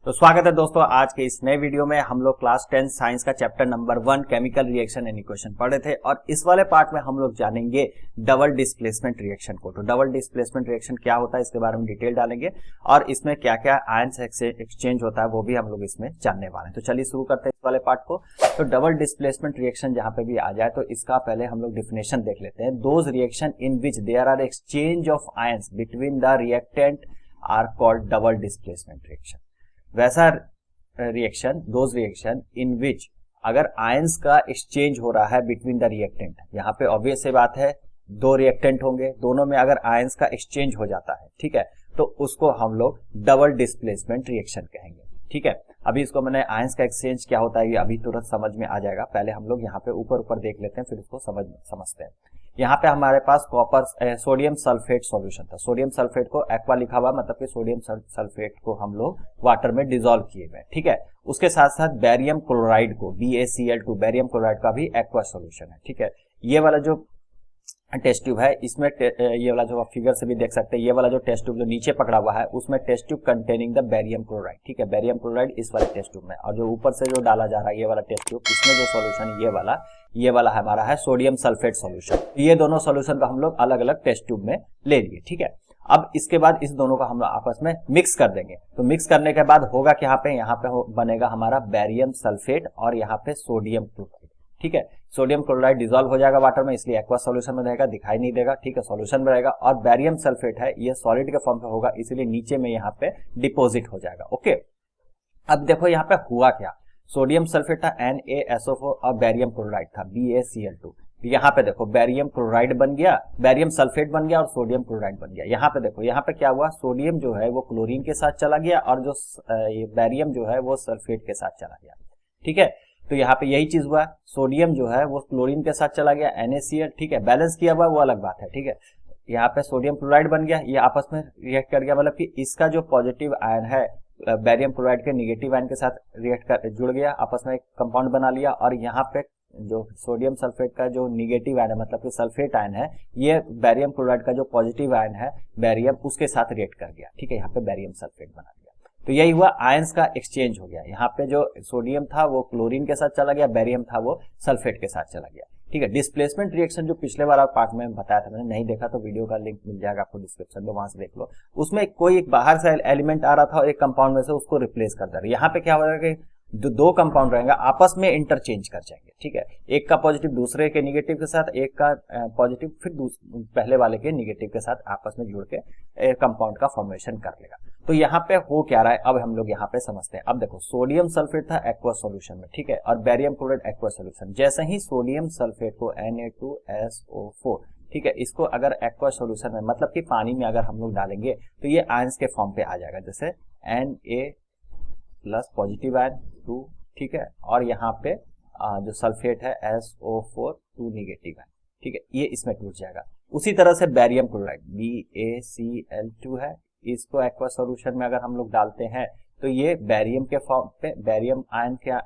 तो स्वागत है दोस्तों, आज के इस नए वीडियो में हम लोग क्लास 10 साइंस का chapter number 1 chemical reaction and equation पढ़ रहे थे और इस वाले पार्ट में हम लोग जानेंगे डबल डिस्प्लेसमेंट रिएक्शन को। तो डबल डिस्प्लेसमेंट रिएक्शन क्या होता है इसके बारे में डिटेल डालेंगे और इसमें क्या क्या आयंस एक्सचेंज होता है वो भी हम लोग इसमें जानने वाले हैं। तो चलिए शुरू करते हैं इस वाले पार्ट को। तो डबल डिस्प्लेसमेंट रिएक्शन जहां पे भी आ जाए तो इसका पहले हम लोग डिफिनेशन देख लेते हैं। Those reaction in which there are exchange of ions between the reactant are called double displacement reaction. वैसा reaction, those reaction in which अगर आयंस का एक्सचेंज हो रहा है बिटवीन द रिएक्टेंट, यहाँ पे ऑब्वियस से बात है दो रिएक्टेंट होंगे, दोनों में अगर आयंस का एक्सचेंज हो जाता है, ठीक है, तो उसको हम लोग डबल डिस्प्लेसमेंट रिएक्शन कहेंगे। ठीक है, अभी इसको मैंने आयंस का एक्सचेंज क्या होता है ये अभी तुरंत समझ में आ जाएगा। पहले हम लोग यहाँ पे ऊपर देख लेते हैं फिर उसको समझते हैं। यहाँ पे हमारे पास सोडियम सल्फेट सॉल्यूशन था। सोडियम सल्फेट को एक्वा लिखा हुआ, मतलब कि सोडियम सल्फेट को हम लोग वाटर में डिसॉल्व किए हुए, ठीक है। उसके साथ साथ बेरियम क्लोराइड को BaCl2 बेरियम क्लोराइड का भी एक्वा सॉल्यूशन है, ठीक है। ये वाला जो टेस्ट ट्यूब है इसमें ये वाला जो आप फिगर से भी देख सकते हैं, ये वाला जो टेस्ट ट्यूब जो नीचे पकड़ा हुआ है उसमें test tube containing the barium chloride, ठीक है। बेरियम क्लोराइड इस वाले टेस्ट ट्यूब में, और जो ऊपर से जो डाला जा रहा है ये वाला टेस्ट ट्यूब, इसमें जो सॉल्यूशन ये वाला हमारा है सोडियम सल्फेट सॉल्यूशन। ये दोनों सॉल्यूशन का हम लोग अलग अलग टेस्ट ट्यूब में ले लिए, ठीक है। अब इसके बाद इस दोनों का हम लोग आपस में मिक्स कर देंगे। तो मिक्स करने के बाद होगा कि यहाँ पे बनेगा हमारा बेरियम सल्फेट और यहाँ पे सोडियम क्लोराइड, ठीक है। सोडियम क्लोराइड डिसॉल्व हो जाएगा वाटर में, इसलिए एक्वा सॉल्यूशन में रहेगा, दिखाई नहीं देगा, ठीक है, सॉल्यूशन में रहेगा। और बेरियम सल्फेट है ये सॉलिड के फॉर्म पे होगा, इसलिए नीचे में यहाँ पे डिपोजिट हो जाएगा, ओके। अब देखो यहाँ पे हुआ क्या, सोडियम सल्फेट था NaSO4 और बेरियम क्लोराइड था BaCl2। यहाँ पे देखो बेरियम क्लोराइड बन गया, बेरियम सल्फेट बन गया और सोडियम क्लोराइड बन गया। यहाँ पे देखो, यहाँ पे क्या हुआ, सोडियम जो है वो क्लोरीन के साथ चला गया और जो बेरियम जो है वो सल्फेट के साथ चला गया, ठीक है। तो यहाँ पे यही चीज हुआ, सोडियम जो है वो क्लोरीन के साथ चला गया NaCl, ठीक है। बैलेंस किया हुआ वो अलग बात है, ठीक है। यहाँ पे सोडियम क्लोराइड बन गया, ये आपस में रिएक्ट कर गया, मतलब कि इसका जो पॉजिटिव आयन है बेरियम क्लोराइड के नेगेटिव आयन के साथ रिएक्ट कर जुड़ गया, आपस में एक कंपाउंड बना लिया। और यहाँ पे जो सोडियम सल्फेट का जो नेगेटिव आयन है, मतलब कि सल्फेट आयन है, ये बेरियम क्लोराइड का जो पॉजिटिव आयन है बेरियम, उसके साथ रिएक्ट कर गया, ठीक है। यहाँ पे बेरियम सल्फेट बना लिया। तो यही हुआ, आयंस का एक्सचेंज हो गया। यहाँ पे जो सोडियम था वो क्लोरीन के साथ चला गया, बेरियम था वो सल्फेट के साथ चला गया, ठीक है। डिस्प्लेसमेंट रिएक्शन जो पिछले बार पार्ट में बताया था, मैंने नहीं देखा तो वीडियो का लिंक मिल जाएगा आपको डिस्क्रिप्शन में, वहां से देख लो। उसमें कोई एक बाहर से एलिमेंट आ रहा था और एक कंपाउंड में से उसको रिप्लेस कर दे रहा है। यहाँ पे क्या हो रहा है कि जो दो कंपाउंड रहेंगे आपस में इंटरचेंज कर जाएंगे, ठीक है। एक का पॉजिटिव दूसरे के निगेटिव के साथ, एक का पॉजिटिव फिर पहले वाले के निगेटिव के साथ आपस में जुड़ के कंपाउंड का फॉर्मेशन कर लेगा। तो यहाँ पे हो क्या रहा है अब हम लोग यहाँ पे समझते हैं। अब देखो, सोडियम सल्फेट था एक्वा सॉल्यूशन में, ठीक है, और बेरियम क्लोराइड एक्वा सॉल्यूशन। जैसे ही सोडियम सल्फेट को Na2SO4, ठीक है, इसको अगर एक्वा सॉल्यूशन में, मतलब कि पानी में अगर हम लोग डालेंगे तो ये आयंस के फॉर्म पे आ जाएगा, जैसे Na प्लस पॉजिटिव आयन 2, ठीक है, और यहाँ पे जो सल्फेट है SO4 2 निगेटिव आयन, ठीक है, ये इसमें टूट जाएगा। उसी तरह से बेरियम क्लोराइड BaCl2 है, इसको एक्वा सॉल्यूशन में अगर हम लोग डालते हैं तो ये बेरियम के फॉर्म पे, बेरियम आयन के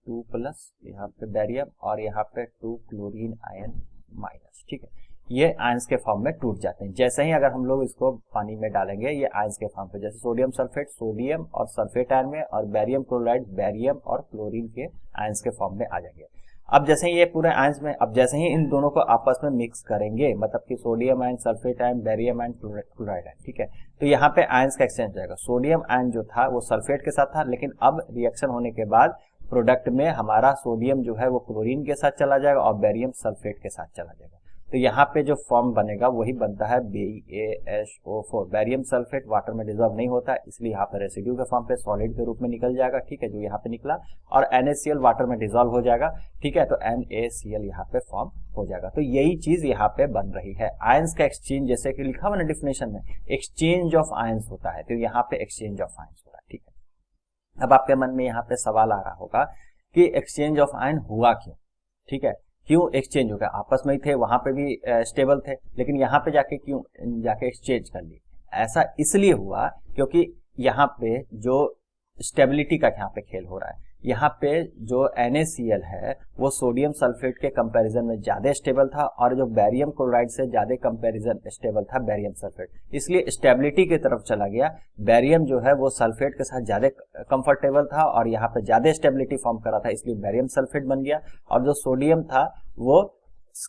2 प्लस, यहाँ पे बेरियम और यहाँ पे 2 क्लोरीन आयन माइनस, ठीक है, ये आयंस के फॉर्म में टूट जाते हैं। जैसे ही अगर हम लोग इसको पानी में डालेंगे ये आयंस के फॉर्म पे, जैसे सोडियम सल्फेट सोडियम और सल्फेट आयन में, और बेरियम क्लोराइड बेरियम और क्लोरीन के आयंस के फॉर्म में आ जाएंगे। अब जैसे ही ये पूरे आयंस में, अब जैसे ही इन दोनों को आपस में मिक्स करेंगे, मतलब कि sodium ion sulphate ion barium ion chloride ion, ठीक है, तो यहाँ पे आयंस का एक्सचेंज हो जाएगा। सोडियम आयन जो था वो सल्फेट के साथ था, लेकिन अब रिएक्शन होने के बाद प्रोडक्ट में हमारा सोडियम जो है वो क्लोरीन के साथ चला जाएगा और बेरियम सल्फेट के साथ चला जाएगा। तो यहाँ पे जो फॉर्म बनेगा वही बनता है BaSO4। बेरियम सल्फेट वाटर में डिसॉल्व नहीं होता, इसलिए यहाँ पे रेसिड्यू के फॉर्म पे सॉलिड के रूप में निकल जाएगा, ठीक है, जो यहाँ पे निकला, और NaCl वाटर में डिसॉल्व हो जाएगा, ठीक है, तो NaCl यहाँ पे फॉर्म हो जाएगा। तो यही चीज यहाँ पे बन रही है, आयंस का एक्सचेंज, जैसे कि लिखा हुआ ना डिफिनेशन में, एक्सचेंज ऑफ आयंस होता है, तो यहाँ पे एक्सचेंज ऑफ आयंस हो रहा है, ठीक है। अब आपके मन में यहाँ पे सवाल आ रहा होगा कि एक्सचेंज ऑफ आयन हुआ क्यों, ठीक है, क्यों एक्सचेंज हो गया, आपस में ही थे, वहां पे भी स्टेबल थे, लेकिन यहाँ पे जाके क्यों जाके एक्सचेंज कर ली। ऐसा इसलिए हुआ क्योंकि यहाँ पे जो स्टेबिलिटी का यहाँ पे खेल हो रहा है। यहाँ पे जो NaCl है वो सोडियम सल्फेट के कंपैरिजन में ज्यादा स्टेबल था और जो बैरियम क्लोराइड से ज्यादा कंपैरिजन स्टेबल था बैरियम सल्फेट, इसलिए स्टेबिलिटी की तरफ चला गया। बैरियम जो है वो सल्फेट के साथ ज्यादा कंफर्टेबल था और यहाँ पे ज्यादा स्टेबिलिटी फॉर्म कर रहा था, इसलिए बैरियम सल्फेट बन गया। और जो सोडियम था वो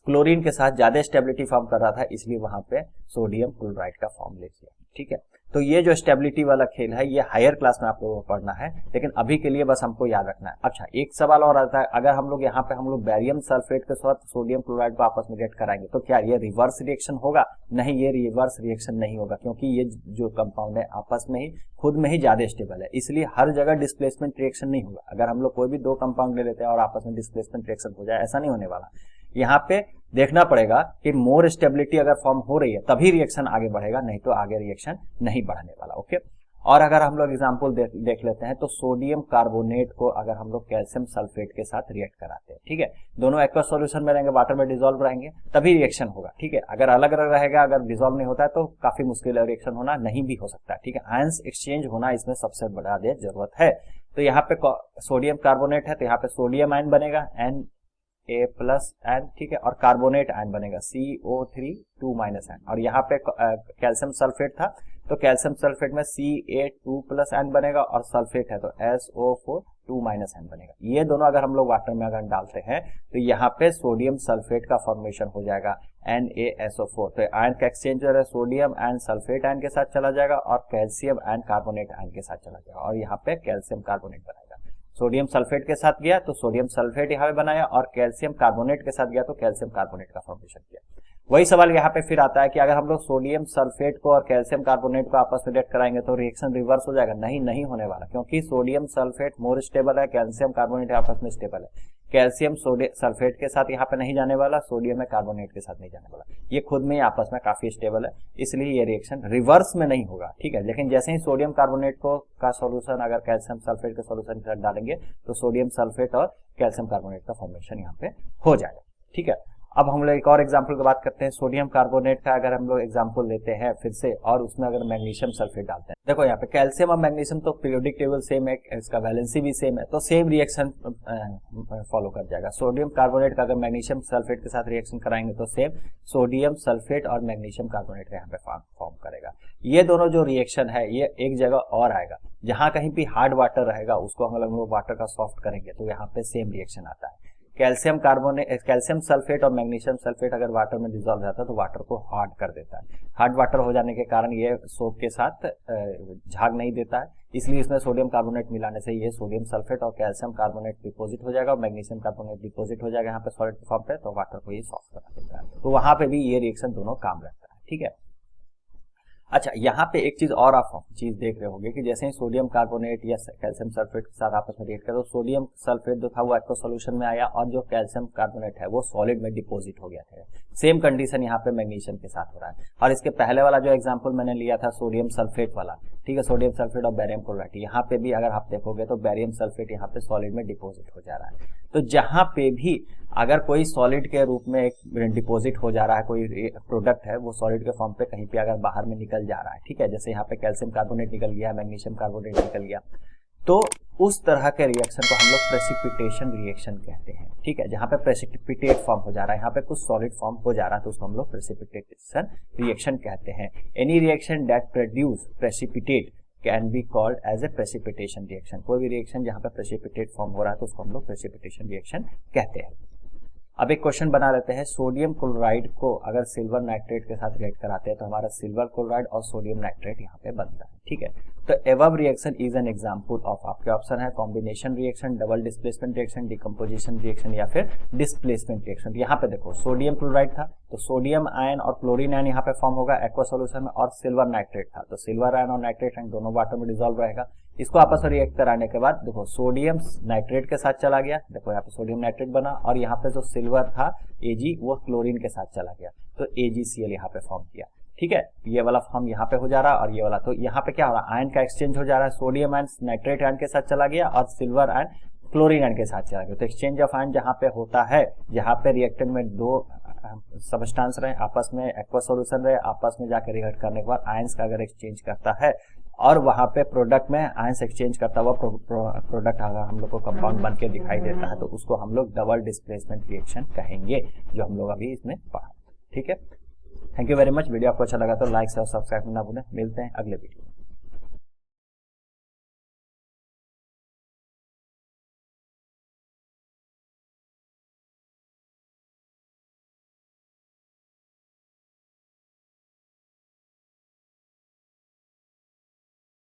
क्लोरीन के साथ ज्यादा स्टेबिलिटी फॉर्म कर रहा था, इसलिए वहां पे सोडियम क्लोराइड का फॉर्म ले लिया। ठीक है, तो ये जो स्टेबिलिटी वाला खेल है ये हायर क्लास में आप लोगों को पढ़ना है, लेकिन अभी के लिए बस हमको याद रखना है। अच्छा, एक सवाल और आता है, अगर हम लोग यहाँ पे हम लोग बैरियम सल्फेट के साथ सोडियम क्लोराइड को आपस में रिएक्ट कराएंगे तो क्या ये रिवर्स रिएक्शन होगा? नहीं, ये रिवर्स रिएक्शन नहीं होगा, क्योंकि ये जो कंपाउंड है आपस में ही खुद में ही ज्यादा स्टेबल है, इसलिए हर जगह डिस्प्लेसमेंट रिएक्शन नहीं होगा। अगर हम लोग कोई भी दो कंपाउंड ले लेते हैं और आपस में डिस्प्लेसमेंट रिएक्शन हो जाए, ऐसा नहीं होने वाला। यहाँ पे देखना पड़ेगा कि मोर स्टेबिलिटी अगर फॉर्म हो रही है तभी रिएक्शन आगे बढ़ेगा, नहीं तो आगे रिएक्शन नहीं बढ़ने वाला। ओके, और अगर हम लोग एग्जांपल देख लेते हैं तो सोडियम कार्बोनेट को अगर हम लोग कैल्शियम सल्फेट के साथ रिएक्ट कराते हैं, ठीक है, दोनों एक्वस सॉल्यूशन में रहेंगे, वाटर में डिसॉल्व रहेंगे, तभी रिएक्शन होगा। ठीक है, अगर अलग अलग रहेगा, अगर डिसॉल्व नहीं होता है तो काफी मुश्किल है, रिएक्शन होना नहीं भी हो सकता है। ठीक है, आयंस एक्सचेंज होना इसमें सबसे बड़ा जरूरत है। तो यहाँ पे सोडियम कार्बोनेट है तो यहाँ पे सोडियम आयन बनेगा Na+N, ठीक है, और कार्बोनेट आयन बनेगा CO3 2-N, और यहाँ पे कैल्शियम सल्फेट था तो कैल्शियम सल्फेट में Ca2+N बनेगा, और सल्फेट है तो SO4 2-N बनेगा। ये दोनों अगर हम लोग वाटर में अगर डालते हैं तो यहाँ पे सोडियम सल्फेट का फॉर्मेशन हो जाएगा NaSO4, तो आयन का एक्सचेंज जो है सोडियम एंड सल्फेट आयन के साथ चला जाएगा और कैल्शियम एंड कार्बोनेट आयन के साथ चला जाएगा, और यहाँ पे कैल्शियम कार्बोनेट बनाएगा। सोडियम सल्फेट के साथ गया तो सोडियम सल्फेट यहाँ पे बनाया, और कैल्शियम कार्बोनेट के साथ गया तो कैल्शियम कार्बोनेट का फॉर्मेशन किया। वही सवाल यहाँ पे फिर आता है कि अगर हम लोग सोडियम सल्फेट को और कैल्शियम कार्बोनेट को आपस में रिएक्ट कराएंगे तो रिएक्शन रिवर्स हो जाएगा? नहीं, नहीं होने वाला, क्योंकि सोडियम सल्फेट मोर स्टेबल है, कैल्शियम कार्बोनेट आपस में स्टेबल है। कैल्शियम सल्फेट के साथ यहाँ पे नहीं जाने वाला, सोडियम में कार्बोनेट के साथ नहीं जाने वाला, ये खुद में आपस में काफी स्टेबल है, इसलिए ये रिएक्शन रिवर्स में नहीं होगा। ठीक है, लेकिन जैसे ही सोडियम कार्बोनेट को का सॉल्यूशन अगर कैल्शियम सल्फेट के सॉल्यूशन के साथ डालेंगे तो सोडियम सल्फेट और कैल्शियम कार्बोनेट का फॉर्मेशन यहाँ पे हो जाएगा। ठीक है, अब हम लोग एक और एग्जांपल की बात करते हैं। सोडियम कार्बोनेट का अगर हम लोग एग्जांपल लेते हैं फिर से, और उसमें अगर मैग्नीशियम सल्फेट डालते हैं, देखो यहाँ पे कैल्शियम और मैग्नीशियम तो पीरियोडिक टेबल सेम है, इसका वैलेंसी भी सेम है, तो सेम रिएक्शन फॉलो कर जाएगा। सोडियम कार्बोनेट का अगर मैग्नीशियम सल्फेट के साथ रिएक्शन कराएंगे तो सेम सोडियम सल्फेट और मैग्नीशियम कार्बोनेट का यहाँ पे फॉर्म करेगा। ये दोनों जो रिएक्शन है ये एक जगह और आएगा, जहां कहीं भी हार्ड वाटर रहेगा उसको हम लोग वाटर का सॉफ्ट करेंगे तो यहाँ पे सेम रिएक्शन आता है। कैल्शियम सल्फेट और मैग्नीशियम सल्फेट अगर वाटर में डिसॉल्व जाता है तो वाटर को हार्ड कर देता है। हार्ड वाटर हो जाने के कारण ये सोप के साथ झाग नहीं देता है, इसलिए इसमें सोडियम कार्बोनेट मिलाने से ये सोडियम सल्फेट और कैल्शियम कार्बोनेट डिपोजिट हो जाएगा और मैग्नीशियम कार्बोनेट डिपोजिट हो जाएगा यहाँ पे सॉलिड फॉर्म पे, तो वाटर को ये सॉफ्ट करा देता है। तो वहां पे भी ये रिएक्शन दोनों काम रहता है। ठीक है, अच्छा, यहाँ पे एक चीज और आप चीज देख रहे होंगे कि जैसे ही सोडियम कार्बोनेट या कैल्शियम सल्फेट के साथ आपस में रिएक्ट करें तो सोडियम सल्फेट जो था वो एक्वस सॉल्यूशन में आया और जो कैल्शियम कार्बोनेट है वो सॉलिड में डिपोजिट हो गया था। सेम कंडीशन यहाँ पे मैग्नीशियम के साथ हो रहा है। और इसके पहले वाला जो एग्जांपल मैंने लिया था सोडियम सल्फेट वाला, ठीक है, सोडियम सल्फेट और बैरियम क्लोराइड, यहाँ पे भी अगर आप देखोगे तो बैरियम सल्फेट यहाँ पे सॉलिड में डिपोजिट हो जा रहा है। तो जहां पे भी अगर कोई सॉलिड के रूप में एक डिपोजिट हो जा रहा है, कोई प्रोडक्ट है वो सॉलिड के फॉर्म पे कहीं पे अगर बाहर में निकल जा रहा है, ठीक है, जैसे यहाँ पे कैल्शियम कार्बोनेट निकल गया, मैग्नीशियम कार्बोनेट निकल गया, तो उस तरह के रिएक्शन को हम लोग प्रेसिपिटेशन रिएक्शन कहते हैं। ठीक है, जहां पे प्रेसिपिटेट फॉर्म हो जा रहा है, यहाँ पे कुछ सॉलिड फॉर्म हो जा रहा है तो उसको हम लोग प्रेसिपिटेशन रिएक्शन कहते हैं। Any reaction that produce precipitate can be called as a precipitation reaction. कोई भी रिएक्शन जहां पे प्रेसिपिटेट फॉर्म हो रहा है तो उसको हम लोग प्रेसिपिटेशन रिएक्शन कहते हैं। अब एक क्वेश्चन बना लेते हैं, सोडियम क्लोराइड को अगर सिल्वर नाइट्रेट के साथ रिएक्ट कराते हैं तो हमारा सिल्वर क्लोराइड और सोडियम नाइट्रेट यहाँ पे बनता है। ठीक है, तो above reaction is an example of, आपके ऑप्शन है combination reaction, double displacement reaction, decomposition reaction या फिर डिस्प्लेसमेंट रिएक्शन। यहाँ पे देखो सोडियम क्लोराइड था तो सोडियम आयन और क्लोरीन आयन यहाँ पे फॉर्म होगा एक्वा सॉल्यूशन में, और सिल्वर नाइट्रेट था तो सिल्वर आयन और नाइट्रेट आयन दोनों वाटर में डिसॉल्व रहेगा। इसको आपस में रिएक्ट कराने के बाद देखो सोडियम नाइट्रेट के साथ चला गया, देखो यहाँ पे सोडियम नाइट्रेट बना, और यहाँ पे जो सिल्वर था Ag वो क्लोरीन के साथ चला गया तो AgCl यहाँ पे फॉर्म किया। ठीक है, ये वाला फॉर्म यहाँ पे हो जा रहा है और ये वाला, तो यहाँ पे क्या हो रहा है, आयन का एक्सचेंज हो जा रहा है, सोडियम आयन नाइट्रेट आयन के साथ चला गया और सिल्वर आयन क्लोरीन आयन के साथ चला गया। तो एक्सचेंज ऑफ आयन जहाँ पे होता है, जहाँ पे रिएक्टेंट में दो सबस्टांस रहे आपस में, एक्वा सॉल्यूशन रहे, आपस में जाकर रिएक्ट करने के बाद आयंस का अगर एक्सचेंज करता है और वहां पे प्रोडक्ट में आयंस एक्सचेंज करता हुआ प्रोडक्ट अगर हम लोग को कंपाउंड बन के दिखाई देता है तो उसको हम लोग डबल डिस्प्लेसमेंट रिएक्शन कहेंगे, जो हम लोग अभी इसमें पढ़ा। ठीक है, thank you very much. Video आपको अच्छा लगा तो लाइक और सब्सक्राइब करना भूलें। मिलते हैं अगले वीडियो।